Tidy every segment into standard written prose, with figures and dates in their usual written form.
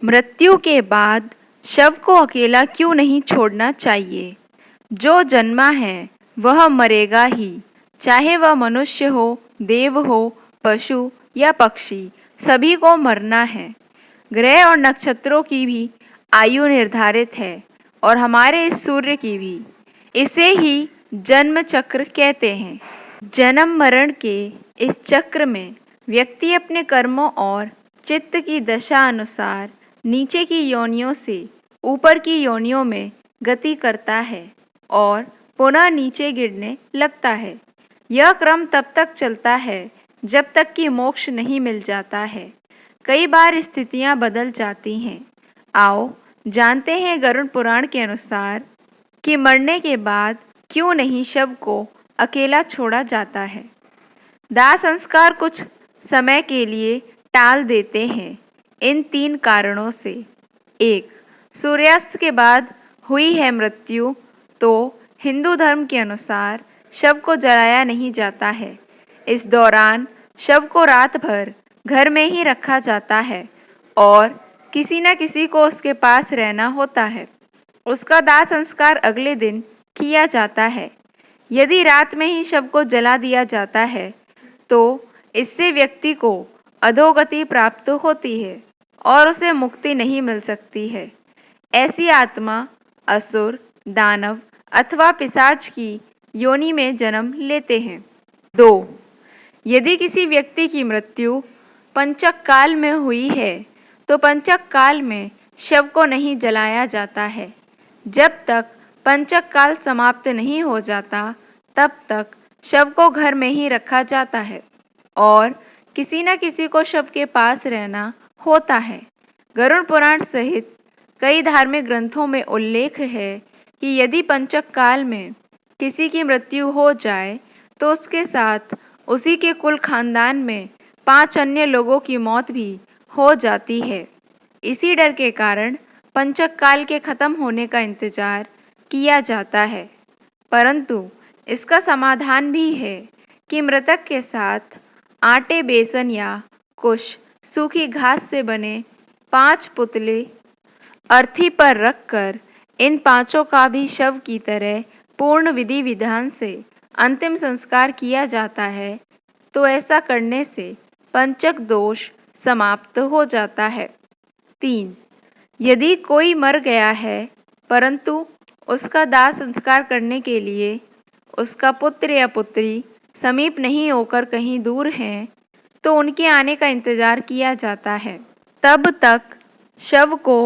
मृत्यु के बाद शव को अकेला क्यों नहीं छोड़ना चाहिए? जो जन्मा है वह मरेगा ही, चाहे वह मनुष्य हो, देव हो, पशु या पक्षी, सभी को मरना है। ग्रह और नक्षत्रों की भी आयु निर्धारित है और हमारे इस सूर्य की भी। इसे ही जन्म चक्र कहते हैं। जन्म मरण के इस चक्र में व्यक्ति अपने कर्मों और चित्त की दशा अनुसार नीचे की योनियों से ऊपर की योनियों में गति करता है और पुनः नीचे गिरने लगता है। यह क्रम तब तक चलता है जब तक कि मोक्ष नहीं मिल जाता है। कई बार स्थितियां बदल जाती हैं। आओ जानते हैं गरुड़ पुराण के अनुसार कि मरने के बाद क्यों नहीं शव को अकेला छोड़ा जाता है। दाह संस्कार कुछ समय के लिए टाल देते हैं इन 3 कारणों से। 1. सूर्यास्त के बाद हुई है मृत्यु तो हिंदू धर्म के अनुसार शव को जलाया नहीं जाता है। इस दौरान शव को रात भर घर में ही रखा जाता है और किसी न किसी को उसके पास रहना होता है। उसका दाह संस्कार अगले दिन किया जाता है। यदि रात में ही शव को जला दिया जाता है तो इससे व्यक्ति को अधोगति प्राप्त होती है और उसे मुक्ति नहीं मिल सकती है। ऐसी आत्मा असुर, दानव अथवा पिशाच की योनि में जन्म लेते हैं। 2. यदि किसी व्यक्ति की मृत्यु पंचक काल में हुई है तो पंचक काल में शव को नहीं जलाया जाता है। जब तक पंचक काल समाप्त नहीं हो जाता तब तक शव को घर में ही रखा जाता है और किसी न किसी को शव के पास रहना होता है। गरुड़ पुराण सहित कई धार्मिक ग्रंथों में उल्लेख है कि यदि पंचक काल में किसी की मृत्यु हो जाए तो उसके साथ उसी के कुल खानदान में 5 अन्य लोगों की मौत भी हो जाती है। इसी डर के कारण पंचक काल के खत्म होने का इंतजार किया जाता है। परंतु इसका समाधान भी है कि मृतक के साथ आटे, बेसन या कुछ सूखी घास से बने 5 पुतले अर्थी पर रखकर इन 5 का भी शव की तरह पूर्ण विधि विधान से अंतिम संस्कार किया जाता है तो ऐसा करने से पंचक दोष समाप्त हो जाता है। 3. यदि कोई मर गया है परंतु उसका दाह संस्कार करने के लिए उसका पुत्र या पुत्री समीप नहीं होकर कहीं दूर हैं तो उनके आने का इंतजार किया जाता है। तब तक शव को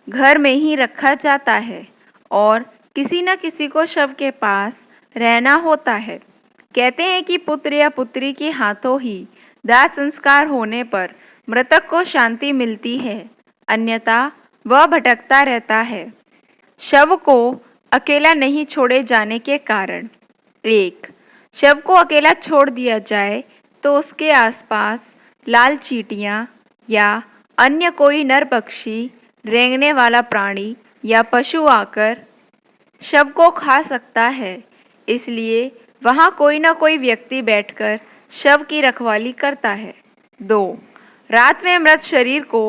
घर में ही रखा जाता है और किसी न किसी को शव के पास रहना होता है। कहते हैं कि पुत्र या पुत्री के हाथों ही दाह संस्कार होने पर मृतक को शांति मिलती है, अन्यथा वह भटकता रहता है। शव को अकेला नहीं छोड़े जाने के कारण। 1. शव को अकेला छोड़ दिया जाए तो उसके आसपास लाल चींटियां या अन्य कोई नर पक्षी, रेंगने वाला प्राणी या पशु आकर शव को खा सकता है। इसलिए वहां कोई न कोई व्यक्ति बैठकर शव की रखवाली करता है। 2. रात में मृत शरीर को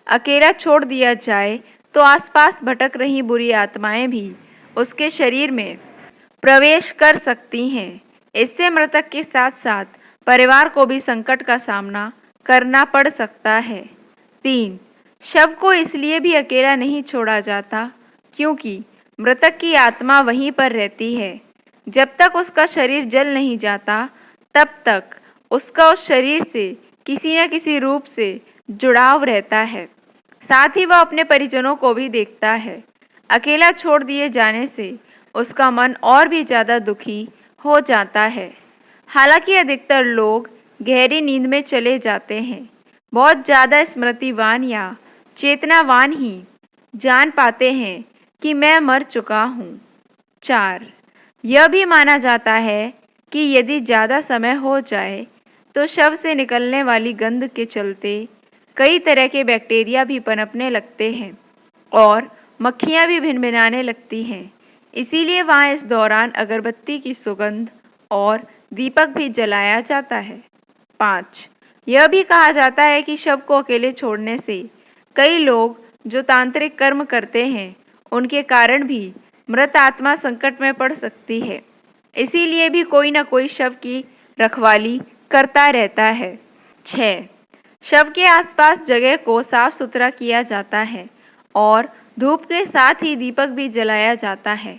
अकेला छोड़ दिया जाए तो आसपास भटक रही बुरी आत्माएं भी उसके शरीर में प्रवेश कर सकती हैं। इससे मृतक के साथ साथ परिवार को भी संकट का सामना करना पड़ सकता है। 3. शव को इसलिए भी अकेला नहीं छोड़ा जाता क्योंकि मृतक की आत्मा वहीं पर रहती है। जब तक उसका शरीर जल नहीं जाता तब तक उसका उस शरीर से किसी न किसी रूप से जुड़ाव रहता है। साथ ही वह अपने परिजनों को भी देखता है। अकेला छोड़ दिए जाने से उसका मन और भी ज़्यादा दुखी हो जाता है। हालांकि अधिकतर लोग गहरी नींद में चले जाते हैं। बहुत ज़्यादा स्मृतिवान या चेतनावान ही जान पाते हैं कि मैं मर चुका हूँ। 4. यह भी माना जाता है कि यदि ज़्यादा समय हो जाए तो शव से निकलने वाली गंध के चलते कई तरह के बैक्टीरिया भी पनपने लगते हैं और मक्खियाँ भी भिनभिनाने लगती हैं। इसीलिए वहाँ इस दौरान अगरबत्ती की सुगंध और दीपक भी जलाया जाता है। 5. यह भी कहा जाता है कि शव को अकेले छोड़ने से कई लोग जो तांत्रिक कर्म करते हैं उनके कारण भी मृत आत्मा संकट में पड़ सकती है, इसीलिए भी कोई न कोई शव की रखवाली करता रहता है। 6. शव के आसपास जगह को साफ सुथरा किया जाता है और धूप के साथ ही दीपक भी जलाया जाता है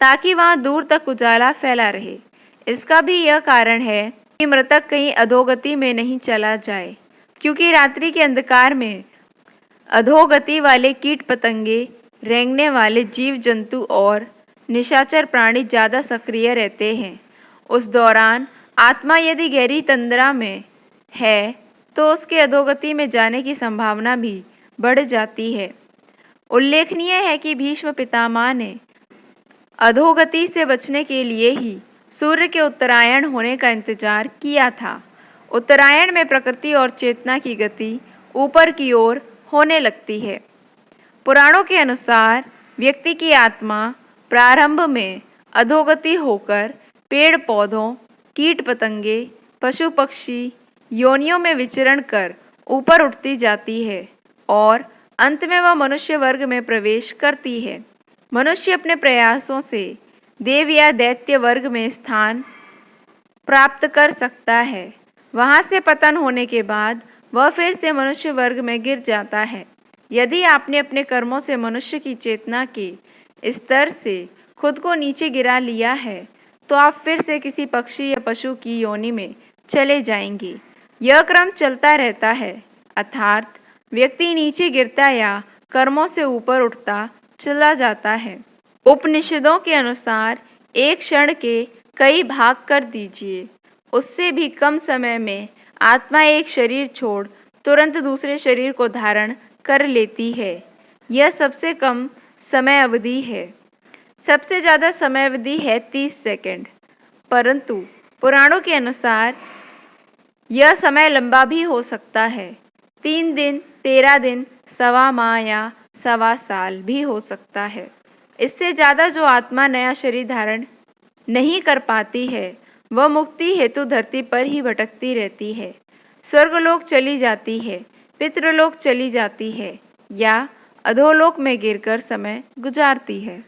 ताकि वहां दूर तक उजाला फैला रहे। इसका भी यह कारण है कि मृतक कहीं अधोगति में नहीं चला जाए, क्योंकि रात्रि के अंधकार में अधोगति वाले कीट पतंगे, रेंगने वाले जीव जंतु और निशाचर प्राणी ज़्यादा सक्रिय रहते हैं। उस दौरान आत्मा यदि गहरी तंद्रा में है तो उसके अधोगति में जाने की संभावना भी बढ़ जाती है। उल्लेखनीय है कि भीष्म पितामह ने अधोगति से बचने के लिए ही सूर्य के उत्तरायण होने का इंतजार किया था। उत्तरायण में प्रकृति और चेतना की गति ऊपर की ओर होने लगती है। पुराणों के अनुसार व्यक्ति की आत्मा प्रारंभ में अधोगति होकर पेड़ पौधों, कीट पतंगे, पशु पक्षी योनियों में विचरण कर ऊपर उठती जाती है और अंत में वह मनुष्य वर्ग में प्रवेश करती है। मनुष्य अपने प्रयासों से देव या दैत्य वर्ग में स्थान प्राप्त कर सकता है। वहां से पतन होने के बाद वह फिर से मनुष्य वर्ग में गिर जाता है। यदि आपने अपने कर्मों से मनुष्य की चेतना के स्तर से खुद को नीचे गिरा लिया है तो आप फिर से किसी पक्षी या पशु की योनि में चले जाएंगे। यह क्रम चलता रहता है, अर्थात व्यक्ति नीचे गिरता या कर्मों से ऊपर उठता चला जाता है। उपनिषदों के अनुसार एक क्षण के कई भाग कर दीजिए, उससे भी कम समय में आत्मा एक शरीर छोड़ तुरंत दूसरे शरीर को धारण कर लेती है। यह सबसे कम समय अवधि है। सबसे ज़्यादा समय अवधि है 30 सेकंड, परंतु पुराणों के अनुसार यह समय लंबा भी हो सकता है। 3 दिन, 13 दिन, सवा माह या सवा साल भी हो सकता है। इससे ज़्यादा जो आत्मा नया शरीर धारण नहीं कर पाती है वह मुक्ति हेतु धरती पर ही भटकती रहती है। स्वर्गलोक चली जाती है, पितृलोक चली जाती है या अधोलोक में गिरकर समय गुजारती है।